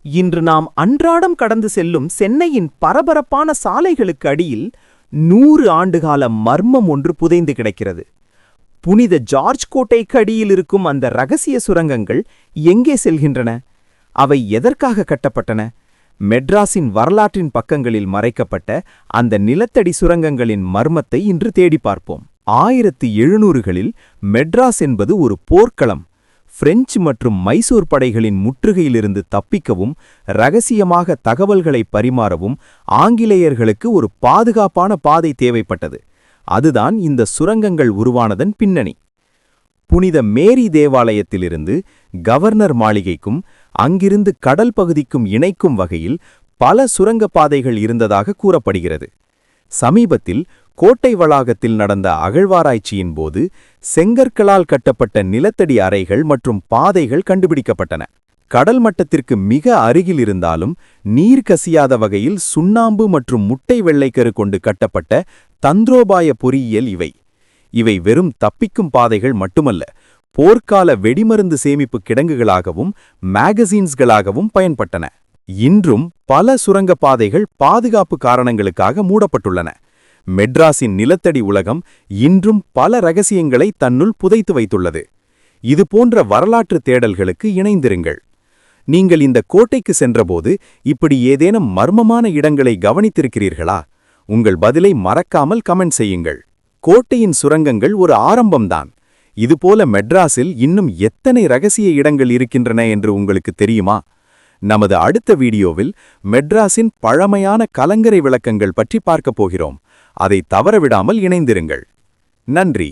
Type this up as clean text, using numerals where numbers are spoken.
இன்று நாம் அன்றாடம் கடந்து செல்லும் சென்னையின் பரபரப்பான சாலைகளுக்கு அடியில் 100 ஆண்டுகால மர்மம் ஒன்று புதைந்து கிடக்கிறது. புனித ஜார்ஜ் கோட்டைக்கு அடியில் இருக்கும் அந்த ரகசிய சுரங்கங்கள் எங்கே செல்கின்றன? அவை எதற்காக கட்டப்பட்டன? மெட்ராஸின் வரலாற்றின் பக்கங்களில் மறைக்கப்பட்ட அந்த நிலத்தடி சுரங்கங்களின் மர்மத்தை இன்று தேடி பார்ப்போம். 1700களில் மெட்ராஸ் என்பது ஒரு போர்க்களம். பிரெஞ்சு மற்றும் மைசூர் படைகளின் முற்றுகையிலிருந்து தப்பிக்கவும் ரகசியமாக தகவல்களை பரிமாறவும் ஆங்கிலேயர்களுக்கு ஒரு பாதுகாப்பான பாதை தேவைப்பட்டது. அதுதான் இந்த சுரங்கங்கள் உருவானதன் பின்னணி. புனித மேரி தேவாலயத்திலிருந்து கவர்னர் மாளிகைக்கும் அங்கிருந்து கடல் பகுதிக்கும் இணைக்கும் வகையில் பல சுரங்கப்பாதைகள் இருந்ததாக கூறப்படுகிறது. சமீபத்தில் கோட்டை வளாகத்தில் நடந்த அகழ்வாராய்ச்சியின் போது செங்கற்களால் கட்டப்பட்ட நிலத்தடி அறைகள் மற்றும் பாதைகள் கண்டுபிடிக்கப்பட்டன. கடல் மட்டத்திற்கு மிக அருகில் இருந்தாலும் நீர் கசியாத வகையில் சுண்ணாம்பு மற்றும் முட்டை வெள்ளைக்கரு கொண்டு கட்டப்பட்ட தந்திரோபாய பொறியியல் இவை வெறும் தப்பிக்கும் பாதைகள் மட்டுமல்ல, போர்க்கால வெடிமருந்து சேமிப்பு கிடங்குகளாகவும் மேகசீன்ஸ்களாகவும் பயன்பட்டன. இன்றும் பல சுரங்கப்பாதைகள் பாதுகாப்பு காரணங்களுக்காக மூடப்பட்டுள்ளன. மெட்ராஸின் நிலத்தடி உலகம் இன்றும் பல ரகசியங்களை தன்னுள் புதைத்து வைத்துள்ளது. இதுபோன்ற வரலாற்று தேடல்களுக்கு இணைந்திருங்கள். நீங்கள் இந்த கோட்டைக்கு சென்றபோது இப்படி ஏதேனும் மர்மமான இடங்களை கவனித்திருக்கிறீர்களா? உங்கள் பதிலை மறக்காமல் கமெண்ட் செய்யுங்கள். கோட்டையின் சுரங்கங்கள் ஒரு ஆரம்பம்தான். இதுபோல மெட்ராஸில் இன்னும் எத்தனை ரகசிய இடங்கள் இருக்கின்றன என்று உங்களுக்கு தெரியுமா? நமது அடுத்த வீடியோவில் மெட்ராஸின் பழமையான கலங்கரை விளக்கங்கள் பற்றி பார்க்கப் போகிறோம். அதை தவறவிடாமல் இணைந்திருங்கள். நன்றி.